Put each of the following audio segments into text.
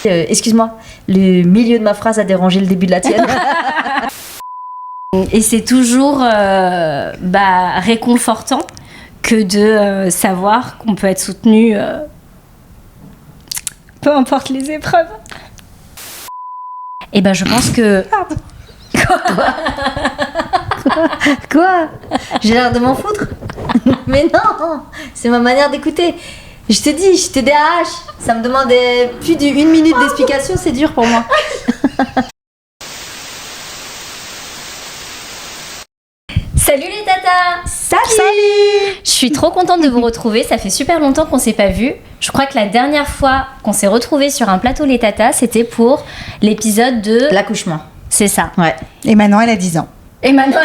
Excuse-moi, le milieu de ma phrase a dérangé le début de la tienne. Et c'est toujours réconfortant que de savoir qu'on peut être soutenu peu importe les épreuves. Et je pense que... Quoi ? J'ai l'air de m'en foutre ? Mais non, c'est ma manière d'écouter. Je te dis, je TDAH. Ça me demandait plus d'une minute d'explication, c'est dur pour moi. Salut les tatas! Salut! Je suis trop contente de vous retrouver, ça fait super longtemps qu'on s'est pas vus. Je crois que la dernière fois qu'on s'est retrouvés sur un plateau les tatas, c'était pour l'épisode de... L'accouchement. C'est ça. Ouais. Et maintenant, elle a 10 ans. Et maintenant,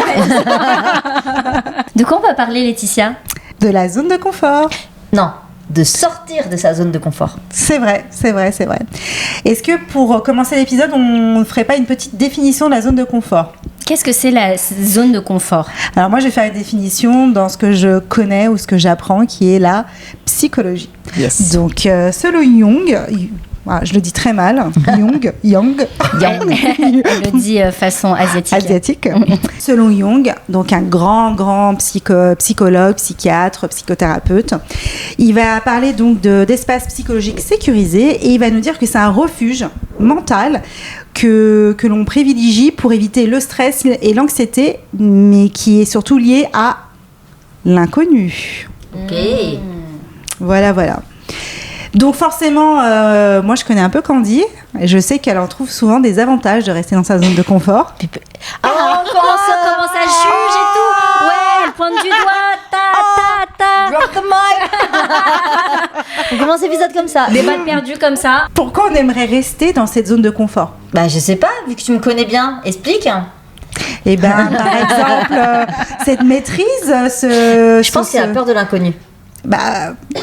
de quoi on va parler, Laetitia? De la zone de confort. Non, de sortir de sa zone de confort. C'est vrai. Est-ce que pour commencer l'épisode, on ne ferait pas une petite définition de la zone de confort ? Qu'est-ce que c'est la zone de confort? Alors moi, je vais faire une définition dans ce que je connais ou ce que j'apprends, qui est la psychologie. Yes. Donc, selon Jung, je le dis très mal, Jung. Elle le dit façon asiatique. Selon Jung, donc un grand psychologue, psychiatre, psychothérapeute, il va parler donc d'espace psychologique sécurisé et il va nous dire que c'est un refuge mental que l'on privilégie pour éviter le stress et l'anxiété, mais qui est surtout lié à l'inconnu. Ok. Voilà. Donc forcément, moi je connais un peu Candy, et je sais qu'elle en trouve souvent des avantages de rester dans sa zone de confort. Comment ça juge et tout. Ouais, elle pointe du doigt, ta. Drop the mic. On commence l'épisode comme ça. Des balles perdues comme ça. Pourquoi on aimerait rester dans cette zone de confort ? Je sais pas, vu que tu me connais bien, explique. Eh ben, par exemple, cette maîtrise, Je pense que c'est la peur de l'inconnu.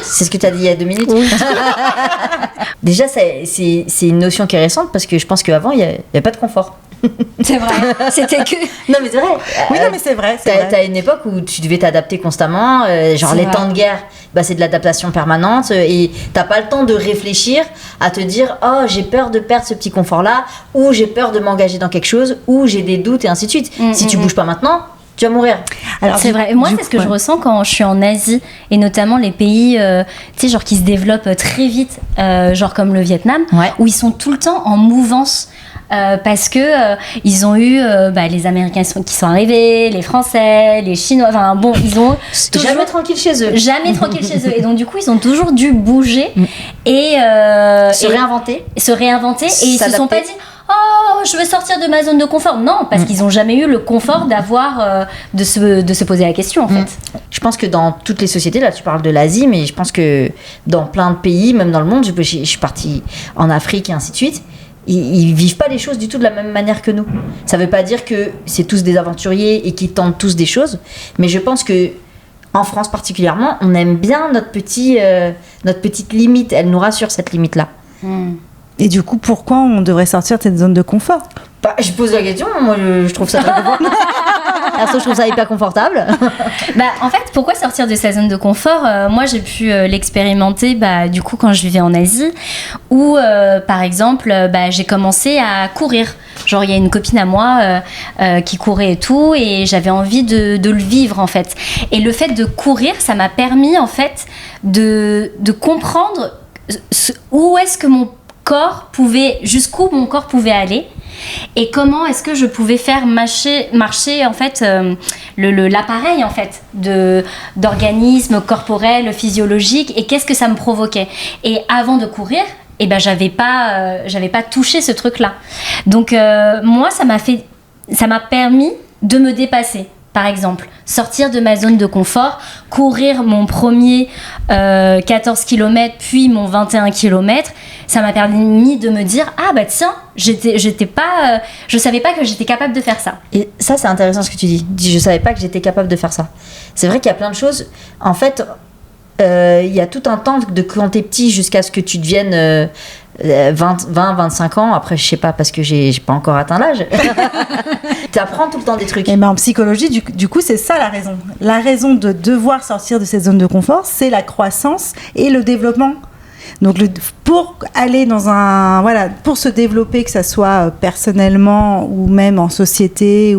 C'est ce que tu as dit il y a 2 minutes. Oui. Déjà, c'est une notion qui est récente parce que je pense qu'avant, il n'y avait pas de confort. C'est vrai, c'était que... Non, mais c'est vrai. Oui, non, mais c'est vrai. T'as une époque où tu devais t'adapter constamment. Genre, C'est les vrai. temps de guerre, c'est de l'adaptation permanente. Et t'as pas le temps de réfléchir à te dire, oh, j'ai peur de perdre ce petit confort-là, ou j'ai peur de m'engager dans quelque chose, ou j'ai des doutes, et ainsi de suite. Si tu bouges pas maintenant, tu vas mourir. Alors, c'est vrai. Moi, c'est ce que je ressens quand je suis en Asie, et notamment les pays, genre qui se développent très vite, genre comme le Vietnam, où ils sont tout le temps en mouvance. Parce que ils ont eu les Américains qui sont arrivés, les Français, les Chinois, ils ont toujours... Jamais tranquille chez eux. Et donc du coup ils ont toujours dû bouger et se réinventer et ils se sont pas dit oh je veux sortir de ma zone de confort, non, parce qu'ils ont jamais eu le confort d'avoir de se poser la question en fait. Je pense que dans toutes les sociétés, là tu parles de l'Asie, mais je pense que dans plein de pays, même dans le monde, je suis partie en Afrique et ainsi de suite, ils vivent pas les choses du tout de la même manière que nous. Ça veut pas dire que c'est tous des aventuriers et qu'ils tentent tous des choses, mais je pense que en France particulièrement, on aime bien notre petite limite. Elle nous rassure, cette limite-là. Et du coup, pourquoi on devrait sortir de cette zone de confort ? Je pose la question, moi je trouve ça très confortable. Perso, je trouve ça hyper confortable. En fait, pourquoi sortir de sa zone de confort ? Moi, j'ai pu l'expérimenter du coup quand je vivais en Asie, où par exemple, j'ai commencé à courir. Genre, il y a une copine à moi qui courait et tout, et j'avais envie de le vivre en fait. Et le fait de courir, ça m'a permis en fait de comprendre où est-ce que jusqu'où mon corps pouvait aller. Et comment est-ce que je pouvais faire marcher en fait l'appareil en fait d'organisme corporel, physiologique, et qu'est-ce que ça me provoquait. Et avant de courir, j'avais pas touché ce truc-là. Donc moi ça m'a permis de me dépasser. Par exemple, sortir de ma zone de confort, courir mon premier 14 km, puis mon 21 km, ça m'a permis de me dire « Ah tiens, je savais pas que j'étais capable de faire ça. » Et ça, c'est intéressant ce que tu dis. Je savais pas que j'étais capable de faire ça. C'est vrai qu'il y a plein de choses. En fait, il y a tout un temps de quand t'es petit jusqu'à ce que tu deviennes 20-25 ans. Après, je sais pas, parce que j'ai pas encore atteint l'âge. Tu apprends tout le temps des trucs. Et en psychologie, du coup, c'est ça la raison. La raison de devoir sortir de cette zone de confort, c'est la croissance et le développement. Donc pour aller pour se développer, que ça soit personnellement ou même en société,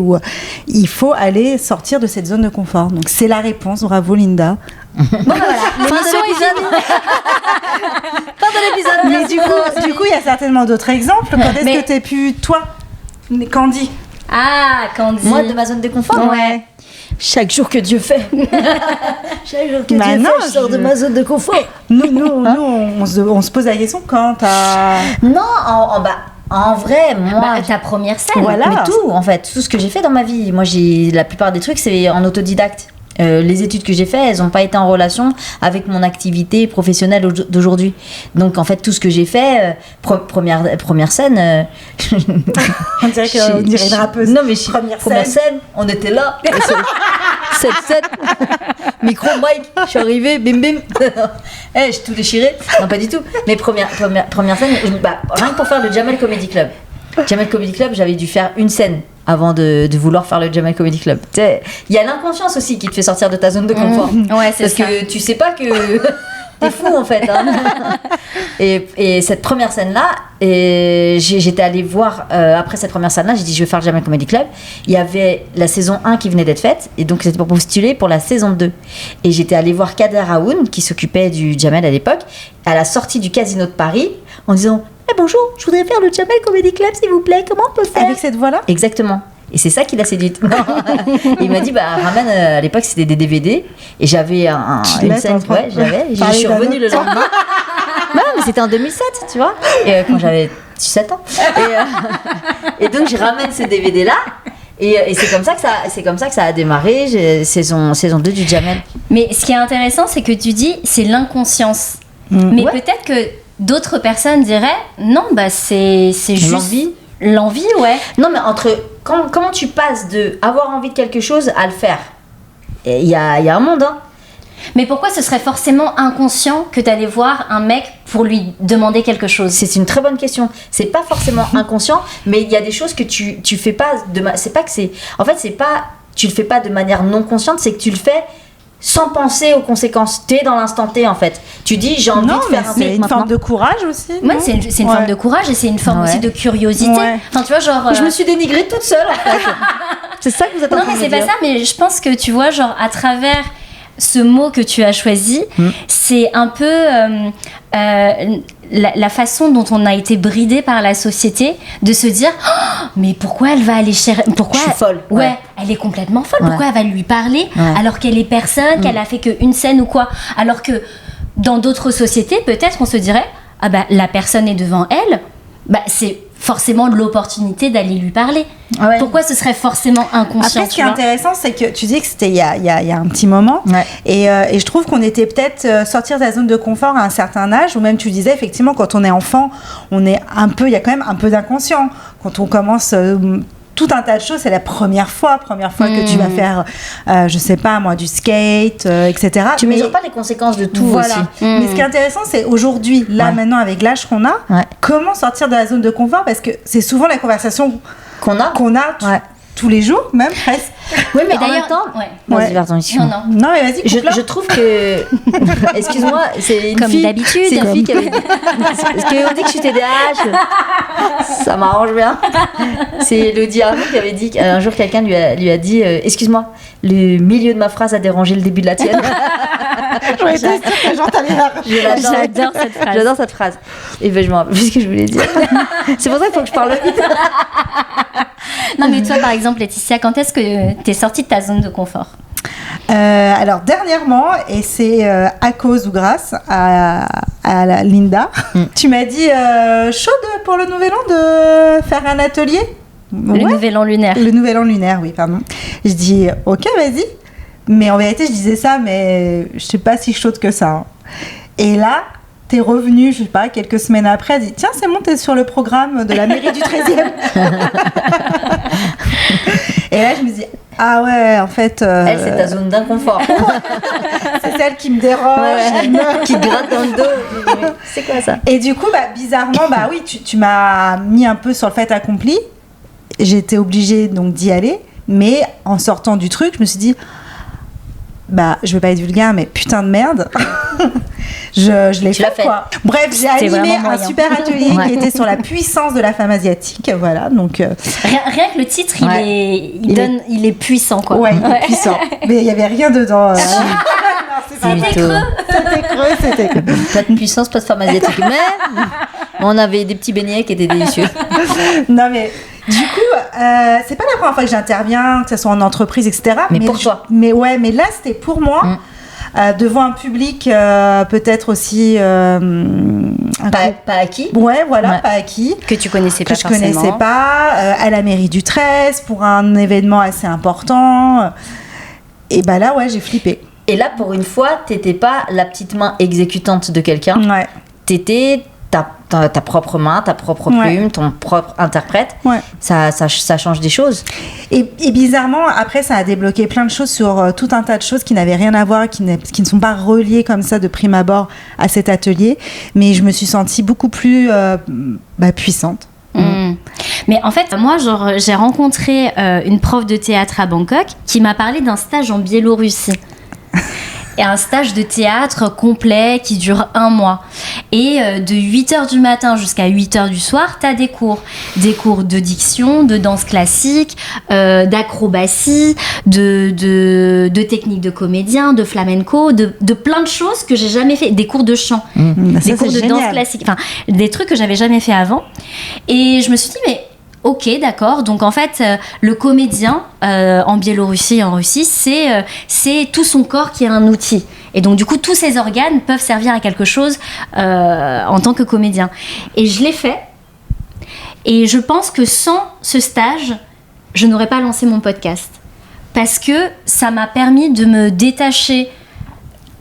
il faut aller sortir de cette zone de confort. Donc c'est la réponse. Bravo Linda. Bon, voilà, l'émission est finie. Fin de l'épisode. Mais du coup, il y a certainement d'autres exemples. Quand est-ce que t'es pu, toi, Candy? Ah, Candy. Moi, de ma zone de confort. Ouais. Chaque jour que Dieu fait. Chaque jour que Dieu non, fait, je sors de ma zone de confort. Nous, on se pose la question quand t'as... Non, en vrai, moi... ta première scène. Voilà. Mais tout, en fait, tout ce que j'ai fait dans ma vie. Moi, la plupart des trucs, c'est en autodidacte. Les études que j'ai faites, elles n'ont pas été en relation avec mon activité professionnelle d'aujourd'hui. Donc, en fait, tout ce que j'ai fait, première scène... on dirait une rappeuse. Non, mais première scène, on était là. 7-7. Micro, mic, je suis arrivée, bim bim. J'ai tout déchiré. Non, pas du tout. Mais première scène, rien que pour faire le Jamel Comedy Club. Jamel Comedy Club, j'avais dû faire une scène avant de vouloir faire le Jamel Comedy Club. Il y a l'inconscience aussi qui te fait sortir de ta zone de confort. Ouais, c'est parce ça. que tu sais pas que t'es fou en fait. Hein. Et cette première scène-là, j'étais allée voir, après cette première scène-là, j'ai dit je vais faire le Jamel Comedy Club. Il y avait la saison 1 qui venait d'être faite, et donc c'était pour postuler pour la saison 2. Et j'étais allée voir Kader Aoun, qui s'occupait du Jamel à l'époque, à la sortie du Casino de Paris, en disant bonjour, je voudrais faire le Jamel Comedy Club s'il vous plaît, comment on peut faire? Avec cette voix-là? Exactement. Et c'est ça qui l'a séduite. Il m'a dit ramène, à l'époque c'était des DVD, et j'avais une scène, je suis revenue le lendemain. Non, mais c'était en 2007, tu vois, et quand j'avais 17 ans. Et donc je ramène ces DVD là. Et c'est comme ça que ça a démarré, saison 2 du Jamel. Mais ce qui est intéressant, c'est que tu dis c'est l'inconscience. Mais peut-être que d'autres personnes diraient non, c'est juste l'envie, ouais. Non, mais comment tu passes de avoir envie de quelque chose à le faire? Il y a un monde, hein. Mais pourquoi ce serait forcément inconscient que d'aller voir un mec pour lui demander quelque chose? C'est une très bonne question. C'est pas forcément inconscient, mais il y a des choses que tu fais pas c'est pas que c'est... En fait, c'est pas... Tu le fais pas de manière non consciente, c'est que tu le fais sans penser aux conséquences. T'es dans l'instant T, en fait. Tu dis, j'ai envie de faire un truc. C'est une forme de courage aussi. Ouais, c'est une forme de courage, et c'est une forme aussi de curiosité. Ouais. Enfin, tu vois, genre... Je me suis dénigrée toute seule, en fait. C'est ça que vous êtes en train de dire. Non, mais c'est pas ça, mais je pense que, tu vois, genre, à travers ce mot que tu as choisi, c'est un peu la façon dont on a été bridé par la société de se dire mais pourquoi elle va aller chercher, pourquoi je suis folle. Ouais, elle est complètement folle. Pourquoi elle va lui parler alors qu'elle est personne, qu'elle a fait qu'une scène ou quoi, alors que dans d'autres sociétés peut-être on se dirait la personne est devant elle, c'est forcément l'opportunité d'aller lui parler. Ouais. Pourquoi ce serait forcément inconscient? Après, ce qui est intéressant, c'est que tu dis que c'était il y a un petit moment, et je trouve qu'on était peut-être sortir de la zone de confort à un certain âge, ou même tu disais effectivement quand on est enfant, il y a quand même un peu d'inconscient. Quand on commence tout un tas de choses, c'est la première fois que tu vas faire, je sais pas moi, du skate, etc. Tu mesures pas les conséquences de tout aussi. Mais ce qui est intéressant, c'est aujourd'hui, maintenant avec l'âge qu'on a, comment sortir de la zone de confort, parce que c'est souvent la conversation qu'on a tous les jours, même presque. Oui, mais en même temps, vas-y, pardon, non, mais vas-y, je trouve que, excuse-moi, c'est une comme fille, d'habitude. C'est une fille qui avait dit, parce qu'on dit que je suis TDAH, ça m'arrange bien. C'est Elodie Arnaud qui avait dit qu'un jour quelqu'un lui a dit, excuse-moi, le milieu de ma phrase a dérangé le début de la tienne. J'adore cette phrase. Et je me rappelle plus ce que je voulais dire. C'est pour ça qu'il faut que je parle vite. Non, mais toi, par exemple, Laetitia, quand est-ce que t'es sortie de ta zone de confort? Alors, dernièrement, et c'est à cause ou grâce à Linda, tu m'as dit chaude pour le Nouvel An de faire un atelier. Le Nouvel An lunaire. Le Nouvel An lunaire, oui, pardon. Je dis ok, vas-y. Mais en vérité, je disais ça, mais je sais pas si chaude que ça. Hein. Et là, t'es revenue, je sais pas, quelques semaines après, elle dit tiens, c'est bon, t'es sur le programme de la mairie du 13e. Et là, je me dis ah ouais, en fait. Elle, c'est ta zone d'inconfort. C'est celle qui me dérange, qui te gratte dans le dos. C'est quoi ça? Et du coup, bizarrement, oui, tu m'as mis un peu sur le fait accompli. J'étais obligée donc d'y aller, mais en sortant du truc, je me suis dit bah, je veux pas être vulgaire, mais putain de merde. je l'ai fait, quoi. Bref, j'ai animé un super atelier qui était sur la puissance de la femme asiatique. Voilà, donc. Rien que le titre, il est puissant, quoi. Ouais, il est puissant. Mais il y avait rien dedans. C'était creux. Pas de puissance, pas de femme asiatique. Mais on avait des petits beignets qui étaient délicieux. Non, mais du coup, c'est pas la première fois que j'interviens, que ce soit en entreprise, etc. Mais pour toi. Mais là, c'était pour moi. Devant un public peut-être aussi pas acquis. Ouais, voilà, pas acquis. Que tu connaissais pas forcément. Que je connaissais pas. À la mairie du 13, pour un événement assez important. Et bah là, ouais, j'ai flippé. Et là, pour une fois, t'étais pas la petite main exécutante de quelqu'un. Ouais. T'étais ta propre main, ta propre plume, ton propre interprète. Ouais. Ça change des choses. Et bizarrement, après, ça a débloqué plein de choses sur tout un tas de choses qui n'avaient rien à voir, qui ne sont pas reliées comme ça de prime abord à cet atelier. Mais je me suis sentie beaucoup plus puissante. Mais en fait, moi, j'ai rencontré une prof de théâtre à Bangkok qui m'a parlé d'un stage en Biélorussie. Et un stage de théâtre complet qui dure 1 mois. Et de 8h du matin jusqu'à 8h du soir, t'as des cours. Des cours de diction, de danse classique, d'acrobatie, de technique de comédien, de flamenco, de plein de choses que j'ai jamais fait. Des cours de chant, des cours de danse classique. Enfin, des trucs que j'avais jamais fait avant. Et je me suis dit, mais ok, d'accord. Donc en fait, le comédien en Biélorussie et en Russie, c'est tout son corps qui est un outil. Et donc du coup, tous ses organes peuvent servir à quelque chose en tant que comédien. Et je l'ai fait. Et je pense que sans ce stage, je n'aurais pas lancé mon podcast. Parce que ça m'a permis de me détacher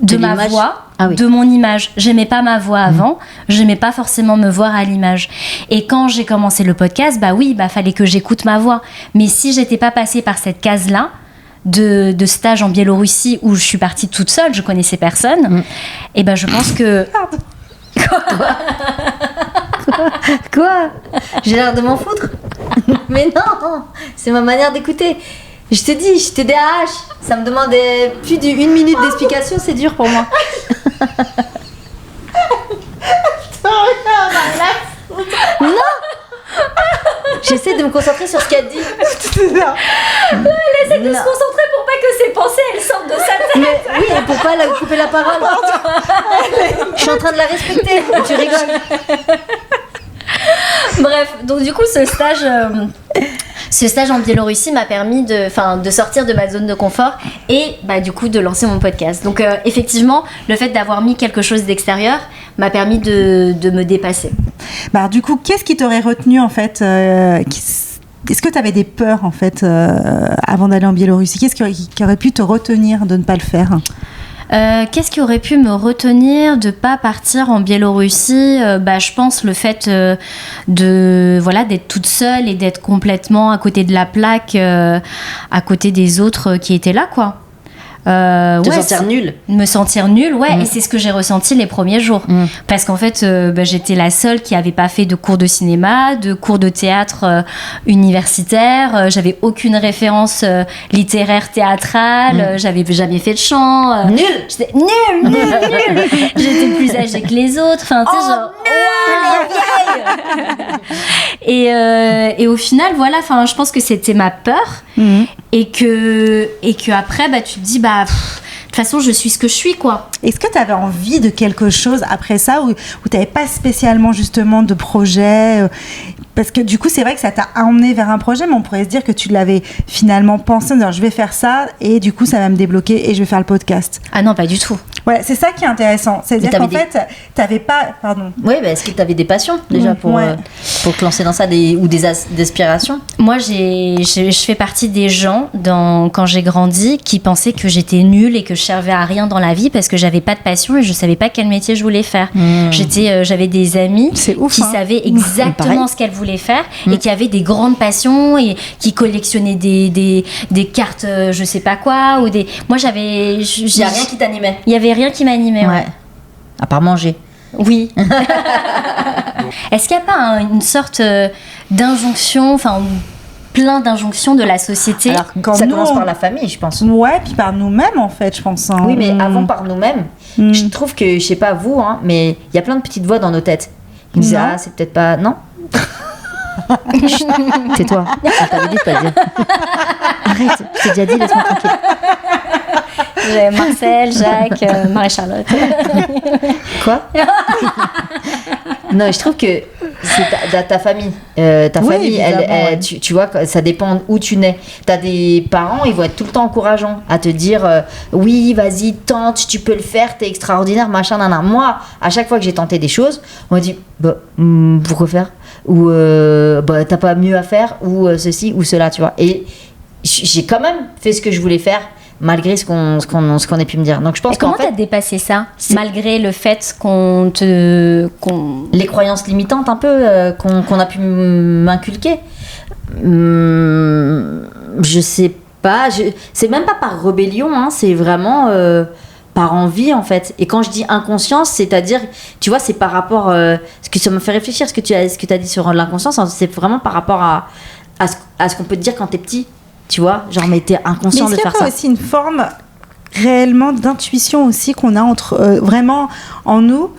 de ma voix, de mon image. J'aimais pas ma voix avant, j'aimais pas forcément me voir à l'image. Et quand j'ai commencé le podcast, fallait que j'écoute ma voix. Mais si j'étais pas passée par cette case-là, de stage en Biélorussie où je suis partie toute seule, je connaissais personne, et je pense que... Quoi ? J'ai l'air de m'en foutre ? Mais non, c'est ma manière d'écouter. Je te dis, je TDAH, ça me demandait plus d'1 minute d'explication, c'est dur pour moi. Non. J'essaie de me concentrer sur ce qu'elle dit. Elle essaie de se concentrer pour pas que ses pensées elles sortent de sa tête. Mais, oui, et pour pas la couper la parole. Je suis en train de la respecter. Et tu rigoles. Bref, donc du coup, ce stage en Biélorussie m'a permis de sortir de ma zone de confort et du coup de lancer mon podcast. Donc effectivement, le fait d'avoir mis quelque chose d'extérieur m'a permis de me dépasser. Du coup, qu'est-ce qui t'aurait retenu en fait Est-ce que tu avais des peurs en fait avant d'aller en Biélorussie ? Qu'est-ce qui aurait pu te retenir de ne pas le faire ? Qu'est-ce qui aurait pu me retenir de pas partir en Biélorussie ? Je pense le fait d'être toute seule et d'être complètement à côté de la plaque, à côté des autres qui étaient là, quoi. Sentir nulle. Me sentir nulle, et c'est ce que j'ai ressenti les premiers jours. Parce qu'en fait, j'étais la seule qui n'avait pas fait de cours de cinéma, de cours de théâtre universitaire. J'avais aucune référence littéraire, théâtrale. J'avais jamais fait de chant. Nul. J'étais nulle. J'étais plus âgée que les autres. Enfin, tu sais, genre... Et au final, voilà, je pense que c'était ma peur. Et que après, tu te dis, de toute façon, je suis ce que je suis, quoi. Est-ce que tu avais envie de quelque chose après ça ou tu n'avais pas spécialement justement de projet parce que du coup, c'est vrai que ça t'a emmené vers un projet, mais on pourrait se dire que tu l'avais finalement pensé, en disant, je vais faire ça et du coup, ça va me débloquer et je vais faire le podcast. Ah non, pas du tout. Ouais, c'est ça qui est intéressant. C'est-à-dire qu'en fait, t'avais pas... Pardon. Oui, est-ce que tu avais des passions déjà pour te lancer dans ça ou des aspirations ? Moi, je fais partie des gens, quand j'ai grandi, qui pensaient que j'étais nulle et que je servais à rien dans la vie parce que j'avais pas de passion et je savais pas quel métier je voulais faire. J'avais des amis qui savaient exactement ce qu'elles voulaient faire et qui avaient des grandes passions et qui collectionnaient des cartes, je sais pas quoi, ou des... Moi, Il y a rien qui t'animait. Il y avait rien qui m'animait, à part manger. Oui. Est-ce qu'il n'y a pas une sorte d'injonction, plein d'injonctions de la société. Alors, ça commence par la famille, je pense. Ouais, puis par nous-mêmes, en fait, je pense. Hein. Oui, mais avant par nous-mêmes, je trouve que, je sais pas vous, hein, mais il y a plein de petites voix dans nos têtes. Ils me disent, ah, c'est peut-être pas... Non. Chut, tais-toi. On t'avait dit de pas le dire. Arrête, je t'ai déjà dit, laisse-moi tranquille. J'ai Marcel, Jacques, Marie-Charlotte. Quoi? Non, je trouve que c'est ta famille. Ta famille, tu vois, ça dépend où tu nais. T'as des parents, ils vont être tout le temps encourageants à te dire oui, vas-y, tente, tu peux le faire, t'es extraordinaire, machin, nan. Moi, à chaque fois que j'ai tenté des choses, on m'a dit pourquoi faire? Ou t'as pas mieux à faire, ou ceci ou cela, tu vois. Et j'ai quand même fait ce que je voulais faire, malgré ce qu'on ait pu me dire. Donc je pense comment t'as dépassé ça, malgré le fait les croyances limitantes un peu qu'on a pu m'inculquer. Je sais pas, c'est même pas par rébellion, hein, c'est vraiment par envie en fait. Et quand je dis inconscience, c'est-à-dire, tu vois, c'est par rapport ce que ça me fait réfléchir, ce que tu as dit sur l'inconscience, c'est vraiment par rapport à ce qu'on peut te dire quand t'es petit. Tu vois, genre, mais t'es inconscient de faire ça. Mais est-ce qu'il y a aussi une forme réellement d'intuition aussi qu'on a vraiment en nous?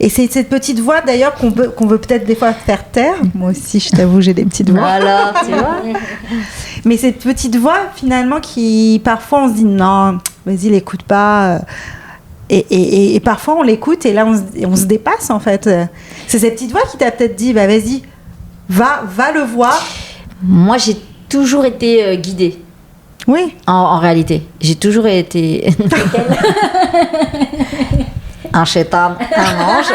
Et c'est cette petite voix d'ailleurs qu'on veut peut-être des fois faire taire. Moi aussi, je t'avoue, j'ai des petites voix. Alors, tu vois. Mais cette petite voix, finalement, qui parfois on se dit non, vas-y, l'écoute pas. Et parfois on l'écoute et là on se dépasse en fait. C'est cette petite voix qui t'a peut-être dit, bah vas-y, va le voir. Moi, j'ai toujours été guidée. Oui. En réalité. J'ai toujours été... un chétan, un ange.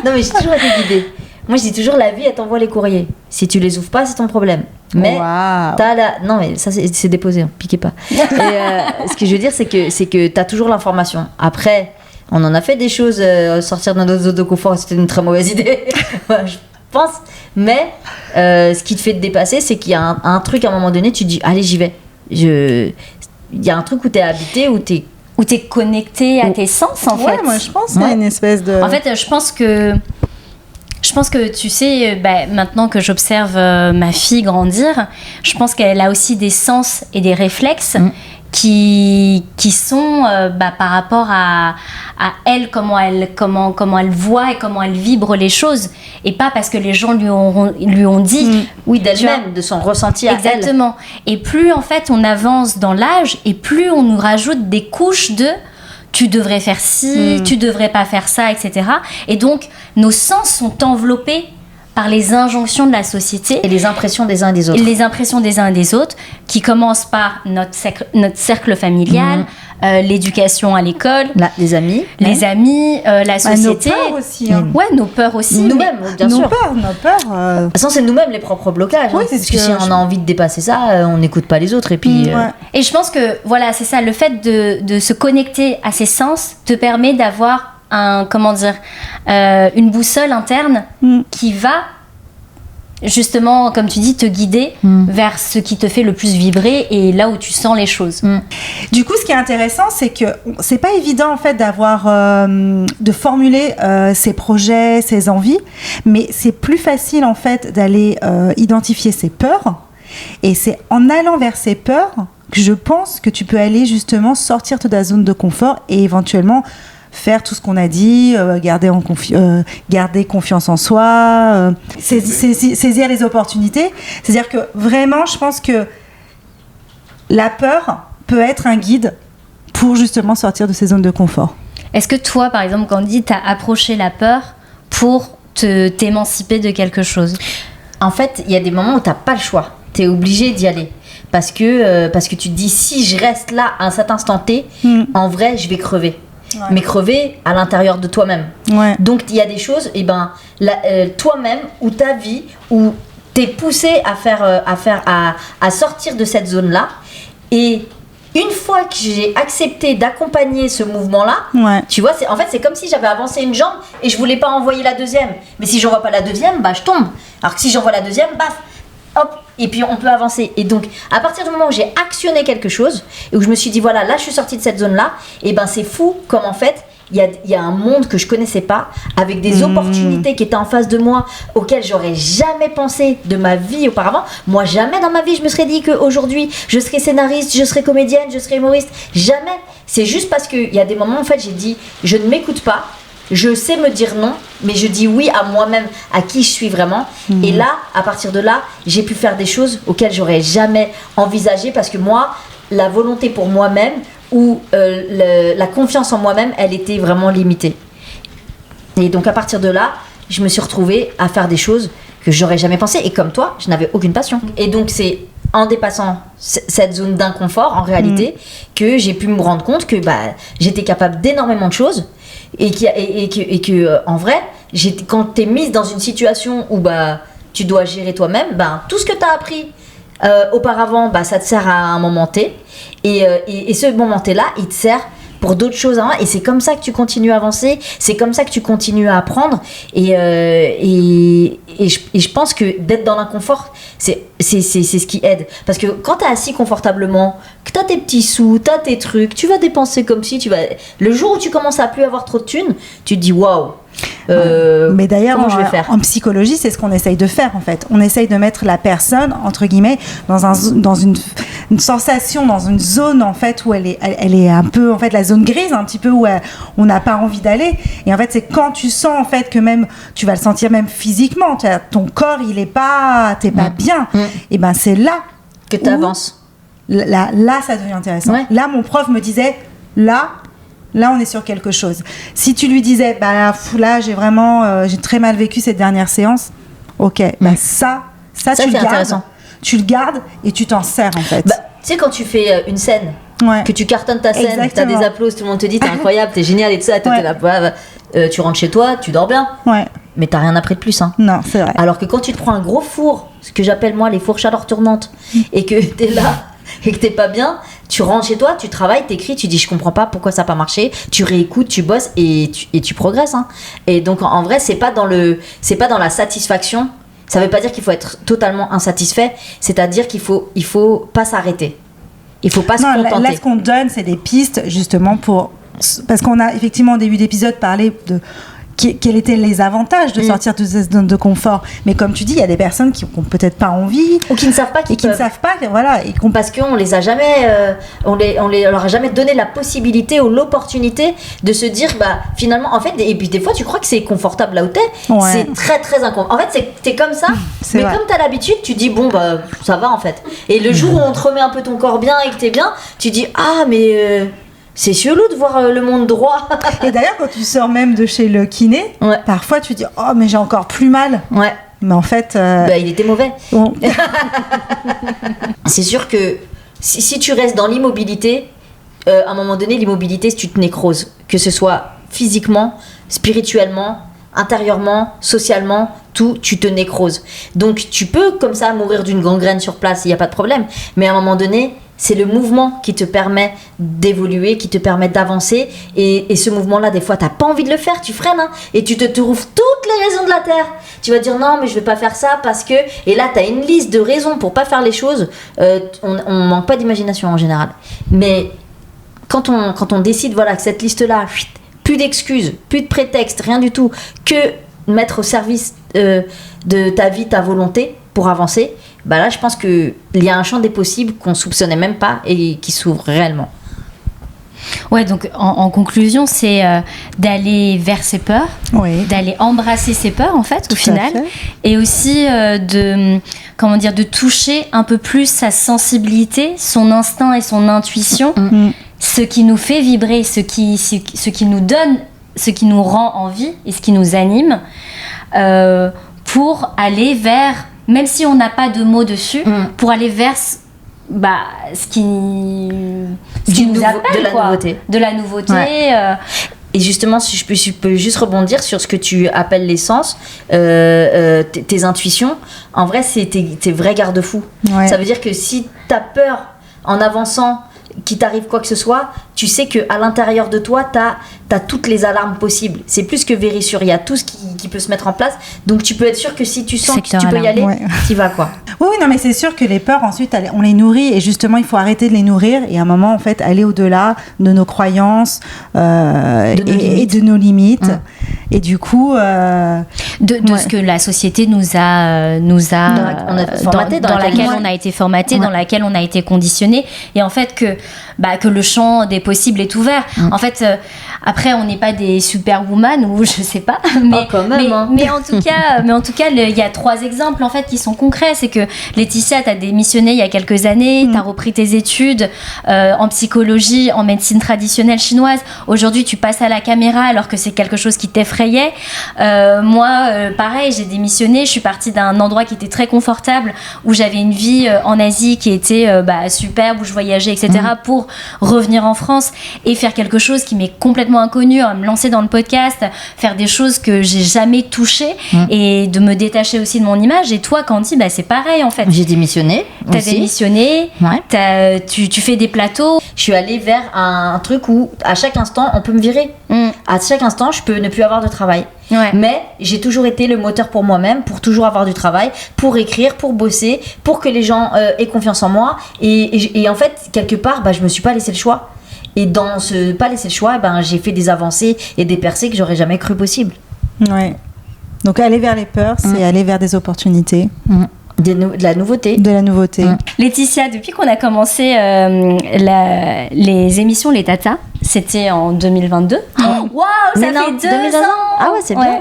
Non, mais j'ai toujours été guidée. Moi, je dis toujours, la vie, elle t'envoie les courriers. Si tu les ouvres pas, c'est ton problème. Mais t'as Non, mais ça, c'est déposé, hein, piquez pas. Et, ce que je veux dire, c'est que t'as toujours l'information. Après, on en a fait des choses, sortir de notre zone de confort, c'était une très mauvaise idée. Ouais, je pense. Mais ce qui te fait te dépasser, c'est qu'il y a un truc, à un moment donné, tu te dis, allez, j'y vais. Il y a un truc où t'es habité, où t'es connecté à tes sens, en fait. Ouais, moi, je pense qu'il y a une espèce de... En fait, je pense que tu sais, maintenant que j'observe ma fille grandir, je pense qu'elle a aussi des sens et des réflexes qui sont par rapport à elle, comment elle voit et comment elle vibre les choses, et pas parce que les gens lui ont dit. Oui, d'elle-même, de son ressenti à elle. Exactement. Et plus en fait on avance dans l'âge, et plus on nous rajoute des couches de tu devrais faire ci, tu devrais pas faire ça, etc. Et donc nos sens sont enveloppés par les injonctions de la société. Et les impressions des uns et des autres. Les impressions des uns et des autres, qui commencent par notre cercle familial, l'éducation à l'école, les amis, la société. Nos peurs aussi. Hein. Ouais, nos peurs aussi. Nous-mêmes, bien sûr. Nos peurs. De toute façon, c'est nous-mêmes les propres blocages. Oui, hein, parce que si on a envie de dépasser ça, on n'écoute pas les autres. Et puis. Et je pense que, voilà, c'est ça, le fait de se connecter à ses sens te permet d'avoir une boussole interne qui va justement, comme tu dis, te guider vers ce qui te fait le plus vibrer et là où tu sens les choses. Du coup, ce qui est intéressant, c'est que c'est pas évident en fait d'avoir de formuler ses projets, ses envies, mais c'est plus facile en fait d'aller identifier ses peurs, et c'est en allant vers ses peurs que je pense que tu peux aller justement sortir de ta zone de confort et éventuellement faire tout ce qu'on a dit, garder confiance en soi, saisir les opportunités. C'est-à-dire que vraiment, je pense que la peur peut être un guide pour justement sortir de ces zones de confort. Est-ce que toi, par exemple, Candy, t'as approché la peur pour t'émanciper de quelque chose? En fait, il y a des moments où t'as pas le choix. T'es obligé d'y aller. Parce que tu te dis, si je reste là à cet instant T, en vrai, je vais crever. Ouais. Mais crever à l'intérieur de toi-même. Ouais. Donc il y a des choses, toi-même ou ta vie, où t'es poussé à sortir de cette zone-là. Et une fois que j'ai accepté d'accompagner ce mouvement-là, tu vois, c'est comme si j'avais avancé une jambe et je voulais pas envoyer la deuxième. Mais si j'envoie pas la deuxième, je tombe. Alors que si j'envoie la deuxième, hop, et puis on peut avancer. Et donc, à partir du moment où j'ai actionné quelque chose, et où je me suis dit, voilà, là je suis sortie de cette zone-là, et c'est fou comme en fait, il y a un monde que je connaissais pas, avec des opportunités qui étaient en face de moi, auxquelles j'aurais jamais pensé de ma vie auparavant. Moi, jamais dans ma vie, je me serais dit qu'aujourd'hui, je serais scénariste, je serais comédienne, je serais humoriste. Jamais. C'est juste parce qu'il y a des moments, en fait, j'ai dit, je ne m'écoute pas, je sais me dire non, mais je dis oui à moi-même, à qui je suis vraiment. Et là, à partir de là, j'ai pu faire des choses auxquelles j'aurais jamais envisagé, parce que moi, la volonté pour moi-même, où la confiance en moi-même, elle était vraiment limitée. Et donc à partir de là, je me suis retrouvée à faire des choses que j'aurais jamais pensé. Et comme toi, je n'avais aucune passion. Et donc c'est en dépassant cette zone d'inconfort, en réalité, que j'ai pu me rendre compte que j'étais capable d'énormément de choses. Et que en vrai, quand t'es mise dans une situation où tu dois gérer toi-même, tout ce que t'as appris auparavant, ça te sert à un moment T. Et ce moment T là, il te sert pour d'autres choses, hein, et c'est comme ça que tu continues à avancer, c'est comme ça que tu continues à apprendre. Et je pense que d'être dans l'inconfort, c'est ce qui aide. Parce que quand t'es assis confortablement, que t'as tes petits sous, t'as tes trucs, tu vas dépenser comme si tu vas... Le jour où tu commences à plus avoir trop de thunes, tu te dis waouh. Mais d'ailleurs, comment je vais faire ? En psychologie, c'est ce qu'on essaye de faire en fait. On essaye de mettre la personne, entre guillemets, dans une sensation, dans une zone en fait où elle est un peu en fait la zone grise, un petit peu où on n'a pas envie d'aller. Et en fait, c'est quand tu sens en fait que même tu vas le sentir même physiquement, ton corps il est pas, t'es pas bien. Et c'est là que tu avances. Là, ça devient intéressant. Ouais. Là, mon prof me disait là, on est sur quelque chose. Si tu lui disais, là, j'ai vraiment, j'ai très mal vécu cette dernière séance. Ok, ça tu le gardes. Intéressant. Tu le gardes et tu t'en sers en fait. Tu sais, quand tu fais une scène, que tu cartonnes ta scène, Exactement. t'as des applaudissements, tout le monde te dit t'es incroyable, t'es génial et tout ça, t'es là, tu rentres chez toi, tu dors bien. Ouais. Mais t'as rien appris de plus, hein. Non, c'est vrai. Alors que quand tu te prends un gros four, ce que j'appelle moi les fours chaleur tournante, et que t'es là et que t'es pas bien, tu rentres chez toi, tu travailles, t'écris, tu dis je comprends pas pourquoi ça n'a pas marché, tu réécoutes, tu bosses et tu progresses, hein. Et donc en vrai, c'est pas dans la satisfaction. Ça veut pas dire qu'il faut être totalement insatisfait, c'est-à-dire qu'il faut pas s'arrêter. Il faut pas se contenter. Là, ce qu'on donne, c'est des pistes justement parce qu'on a effectivement au début d'épisode parlé de quels étaient les avantages de sortir de cette zone de confort. Mais comme tu dis, il y a des personnes qui n'ont peut-être pas envie. Ou qui ne savent pas qu'ils peuvent. Ne savent pas, voilà. Parce qu'on les a jamais, on leur a jamais donné la possibilité ou l'opportunité de se dire, finalement, en fait, et puis des fois, tu crois que c'est confortable là où t'es. Ouais. C'est très, très inconfortable. En fait, t'es comme ça, mais vrai. Comme t'as l'habitude, tu dis, ça va en fait. Et le jour où on te remet un peu ton corps bien et que t'es bien, tu dis, mais... c'est chelou de voir le monde droit. Et d'ailleurs, quand tu sors même de chez le kiné, parfois tu dis « Oh, mais j'ai encore plus mal ». Ouais. Mais en fait... il était mauvais. Bon. C'est sûr que si tu restes dans l'immobilité, à un moment donné, l'immobilité, tu te nécroses. Que ce soit physiquement, spirituellement, intérieurement, socialement, tout, tu te nécroses. Donc tu peux comme ça mourir d'une gangrène sur place, il n'y a pas de problème. Mais à un moment donné, c'est le mouvement qui te permet d'évoluer, qui te permet d'avancer. Et ce mouvement-là, des fois, t'as pas envie de le faire, tu freines, hein, et tu te trouves toutes les raisons de la terre. Tu vas dire non, mais je vais pas faire ça parce que... Et là, t'as une liste de raisons pour pas faire les choses. On manque pas d'imagination en général. Mais quand on décide, que cette liste-là, plus d'excuses, plus de prétextes, rien du tout, que mettre au service de ta vie, ta volonté pour avancer, là je pense qu'il y a un champ des possibles qu'on soupçonnait même pas et qui s'ouvre réellement. Ouais, donc en conclusion, c'est d'aller vers ses peurs, d'aller embrasser ses peurs en fait, au final, et aussi de toucher un peu plus sa sensibilité, son instinct et son intuition, ce qui nous fait vibrer, ce qui nous donne, ce qui nous rend envie et ce qui nous anime, pour aller vers, même si on n'a pas de mots dessus, pour aller vers ce qui nous appelle, de la nouveauté. Ouais. Et justement, si je peux juste rebondir sur ce que tu appelles l'essence, tes intuitions, en vrai, c'est tes vrais garde-fous. Ouais. Ça veut dire que si tu as peur en avançant qu'il t'arrive quoi que ce soit, tu sais qu'à l'intérieur de toi, t'as toutes les alarmes possibles. C'est plus que Vérissure, il y a tout ce qui peut se mettre en place. Donc tu peux être sûr que si tu sens Secteur que tu peux y aller, ouais. t'y vas quoi. Oui, non, mais c'est sûr que les peurs, ensuite, on les nourrit et justement, il faut arrêter de les nourrir et à un moment, en fait, aller au-delà de nos croyances et de nos limites. Et du coup... de ce que la société nous a dans laquelle on a été formaté, dans laquelle on a été conditionné, et en fait que le champ des possibles est ouvert. En fait, après on n'est pas des superwoman ou je sais pas, mais en tout cas il y a 3 exemples en fait qui sont concrets. C'est que Laetitia, t'as démissionné il y a quelques années, t'as repris tes études en psychologie, en médecine traditionnelle chinoise. Aujourd'hui tu passes à la caméra alors que c'est quelque chose qui t'effrayait. Moi pareil, j'ai démissionné, je suis partie d'un endroit qui était très confortable, où j'avais une vie en Asie qui était superbe, où je voyageais, etc., pour revenir en France et faire quelque chose qui m'est complètement inconnu, me lancer dans le podcast, faire des choses que j'ai jamais touchées et de me détacher aussi de mon image. Et toi, Candy, c'est pareil en fait. J'ai démissionné. T'as démissionné, tu fais des plateaux. Je suis allée vers un truc où à chaque instant on peut me virer. À chaque instant je peux ne plus avoir de travail. Ouais. Mais j'ai toujours été le moteur pour moi-même, pour toujours avoir du travail, pour écrire, pour bosser, pour que les gens aient confiance en moi. Et en fait, quelque part, je me suis pas laissé le choix. Et dans ce pas laisser le choix, j'ai fait des avancées et des percées que j'aurais jamais cru possible. Ouais. Donc aller vers les peurs, c'est aller vers des opportunités. De la nouveauté. De la nouveauté. Laetitia, depuis qu'on a commencé les émissions Les Tatas, c'était en 2022. Waouh, ça fait 2 ans. Ah ouais, c'est bien.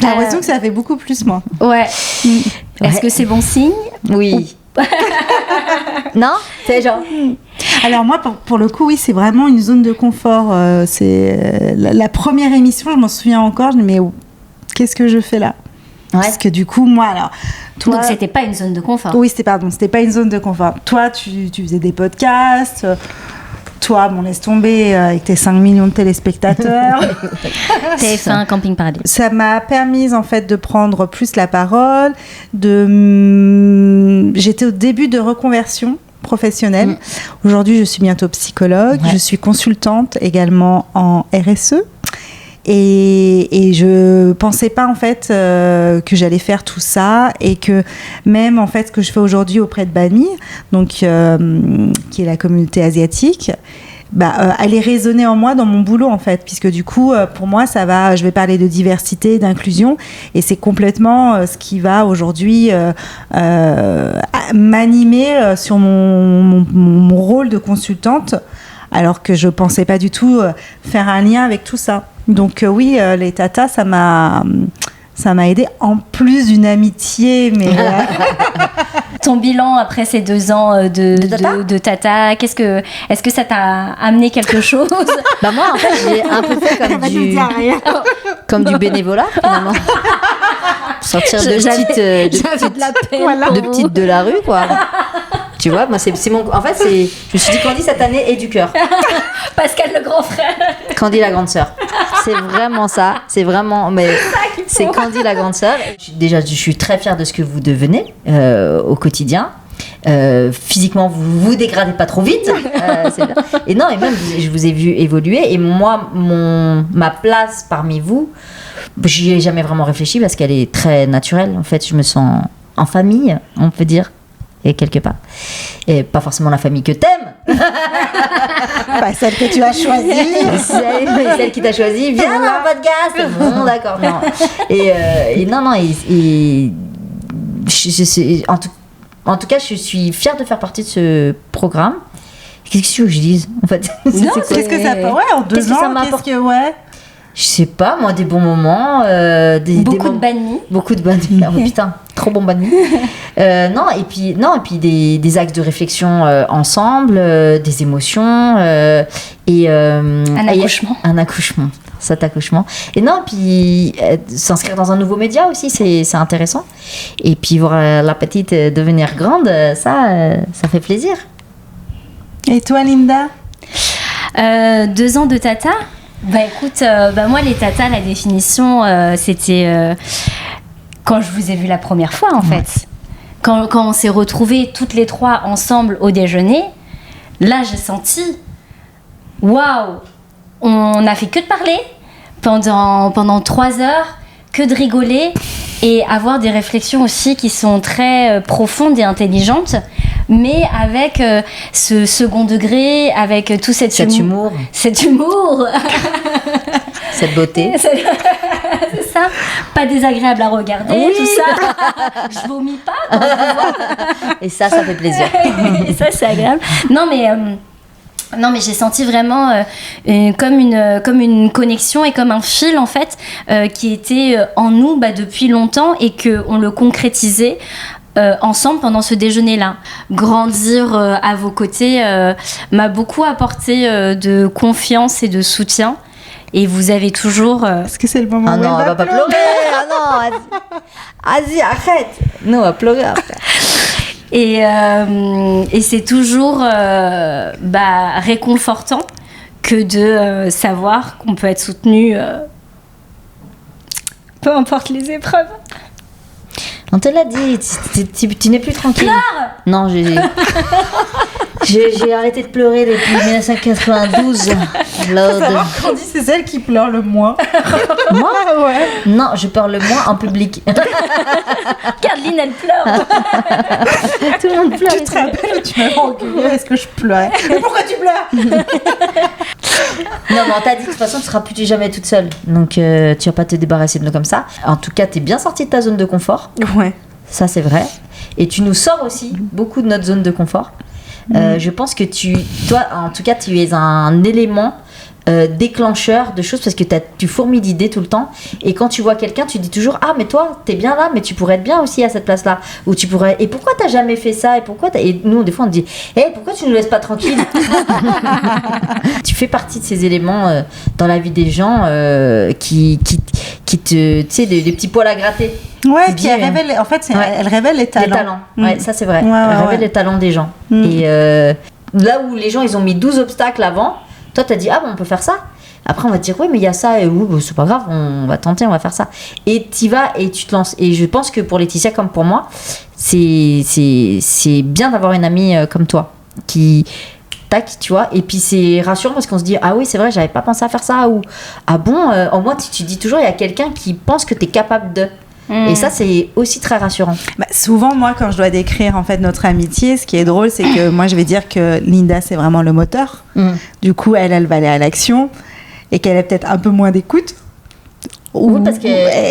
J'ai l'impression que ça fait beaucoup plus, moi. Ouais. Est-ce que c'est bon signe? Oui. Non, c'est genre. Alors moi, pour le coup, oui, c'est vraiment une zone de confort. C'est la première émission, je m'en souviens encore. Je me dis, mais qu'est-ce que je fais là? Parce que du coup, moi, alors... Toi, donc c'était pas une zone de confort. Oui, c'était pas une zone de confort. Toi, tu faisais des podcasts. Toi, laisse tomber avec tes 5 millions de téléspectateurs. TF1, Camping Paradis. Ça m'a permis en fait de prendre plus la parole. J'étais au début de reconversion professionnelle. Aujourd'hui, je suis bientôt psychologue. Je suis consultante également en RSE. Et je pensais pas en fait que j'allais faire tout ça, et que même en fait ce que je fais aujourd'hui auprès de Bami, donc qui est la communauté asiatique, allait résonner en moi dans mon boulot en fait, puisque du coup pour moi je vais parler de diversité, d'inclusion, et c'est complètement ce qui va aujourd'hui m'animer sur mon rôle de consultante, alors que je pensais pas du tout faire un lien avec tout ça. Donc oui, les tatas, ça m'a aidé, en plus d'une amitié, mais... Ton bilan après ces 2 ans de tata, est-ce que ça t'a amené quelque chose? Moi, en fait, j'ai un peu fait comme du bénévolat, finalement. Sortir de petites de la rue, quoi. Tu vois, moi, c'est mon... En fait, je me suis dit, Candy, cette année, est du cœur. Pascal, le grand frère. Candy, la grande sœur. C'est vraiment ça. C'est vraiment... Mais c'est Candy, la grande sœur. Déjà, je suis très fière de ce que vous devenez au quotidien. Physiquement, vous vous dégradez pas trop vite. C'est bien. Et non, et même, je vous ai vu évoluer. Et moi, ma place parmi vous, j'y ai jamais vraiment réfléchi parce qu'elle est très naturelle. En fait, je me sens en famille, on peut dire. Et quelque part. Et pas forcément la famille que t'aimes. Celle que tu as choisie. Celle qui t'a choisie. Viens dans le podcast. Bon, d'accord. Non. Et non. En tout cas, je suis fière de faire partie de ce programme. Qu'est-ce que je dise en fait? Qu'est-ce que ça peut... Ouais, en 2 ans, qu'est-ce que... Ouais. Je sais pas, moi, des bons moments. Beaucoup de bannis. Beaucoup de bannis. Oh putain, trop bon bannis. Non, et puis des axes de réflexion ensemble, des émotions. Un accouchement. Un accouchement. Cet accouchement. Et non, puis s'inscrire dans un nouveau média aussi, c'est intéressant. Et puis voir la petite devenir grande, ça fait plaisir. Et toi, Linda? 2 ans de tata. Écoute, moi les tatas, la définition, c'était quand je vous ai vu la première fois en fait. Quand on s'est retrouvés toutes les 3 ensemble au déjeuner, là j'ai senti, waouh, on n'a fait que de parler pendant 3 heures, que de rigoler et avoir des réflexions aussi qui sont très profondes et intelligentes, mais avec ce second degré, avec tout cet humour. Cet humour. Cette beauté. C'est ça. Pas désagréable à regarder, oui. Tout ça. Je vomis pas quand je le vois. Et ça fait plaisir. Et ça, c'est agréable. Non, mais j'ai senti vraiment comme une connexion et comme un fil, en fait, qui était en nous depuis longtemps et qu'on le concrétisait ensemble pendant ce déjeuner-là. Grandir à vos côtés m'a beaucoup apporté de confiance et de soutien. Et vous avez toujours... Est-ce que c'est le moment où elle va pas pleurer. Ah non, vas-y, arrête. Non, on va pleurer après. Et c'est toujours réconfortant que de savoir qu'on peut être soutenu peu importe les épreuves. On te l'a dit, tu n'es plus tranquille. Pleure. Non, j'ai arrêté de pleurer depuis 1992. Candy, c'est celle qui pleure le moins. Moi ? Ouais. Non, je pleure le moins en public. Caroline, elle pleure. Tout le monde pleure. Tu te rappelles où tu m'avais engueulée? Est-ce que je pleurais? Mais pourquoi tu pleures? Non, mais on t'a dit de toute façon, tu seras plus jamais toute seule. Donc, tu vas pas te débarrasser de nous comme ça. En tout cas, t'es bien sortie de ta zone de confort. Ouais. Ça, c'est vrai. Et tu nous sors aussi beaucoup de notre zone de confort. Je pense que toi, en tout cas, tu es un élément déclencheur de choses parce que tu fourmilles d'idées tout le temps. Et quand tu vois quelqu'un, tu dis toujours ah, mais toi, t'es bien là, mais tu pourrais être bien aussi à cette place-là. Ou tu pourrais. Et pourquoi t'as jamais fait ça? Et nous, des fois, on te dit pourquoi tu nous laisses pas tranquille? Tu fais partie de ces éléments dans la vie des gens qui te. Tu sais, des petits poils à gratter. Ouais, qui révèle, en fait, elle révèle les talents. Les talents, ouais, ça c'est vrai. Ouais, elle révèle les talents des gens. Et là où les gens, ils ont mis 12 obstacles avant, toi, t'as dit, ah bon, on peut faire ça. Après, on va te dire, oui, mais il y a ça, et oui, c'est pas grave, on va tenter, on va faire ça. Et t'y vas et tu te lances. Et je pense que pour Laetitia, comme pour moi, c'est bien d'avoir une amie comme toi, qui... Tac, tu vois, et puis c'est rassurant parce qu'on se dit ah oui c'est vrai j'avais pas pensé à faire ça, ou ah bon au moins tu dis toujours il y a quelqu'un qui pense que t'es capable de. Et ça c'est aussi très rassurant. Souvent moi quand je dois décrire en fait notre amitié, ce qui est drôle c'est que moi je vais dire que Linda c'est vraiment le moteur. Du coup elle va aller à l'action et qu'elle a peut-être un peu moins d'écoute. Oui,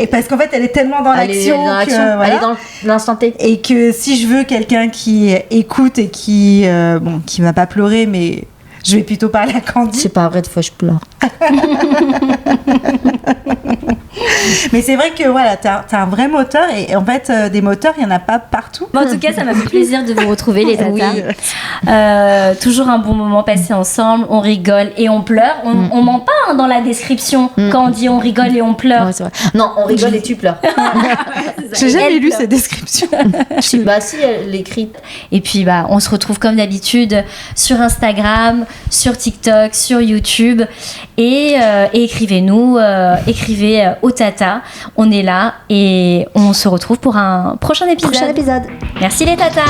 parce qu'en fait elle est tellement dans l'action elle est dans l'instant T. Et que si je veux quelqu'un qui écoute et qui va pas pleurer, mais je vais plutôt parler à Candy. C'est pas vrai, de fois je pleure. Mais c'est vrai que voilà, t'as un vrai moteur et en fait des moteurs il y en a pas partout. En tout cas ça m'a fait plaisir de vous retrouver les tatas. Oui. Toujours un bon moment passé ensemble, on rigole et on pleure. On ment pas dans la description quand on dit on rigole et on pleure. Ouais, c'est vrai. Non, on rigole et tu pleures. J'ai jamais lu cette description. Si elle l'écrit. Et puis on se retrouve comme d'habitude sur Instagram, sur TikTok, sur YouTube et écrivez-nous, écrivez au Tata, on est là et on se retrouve pour un prochain épisode. Merci les tatas.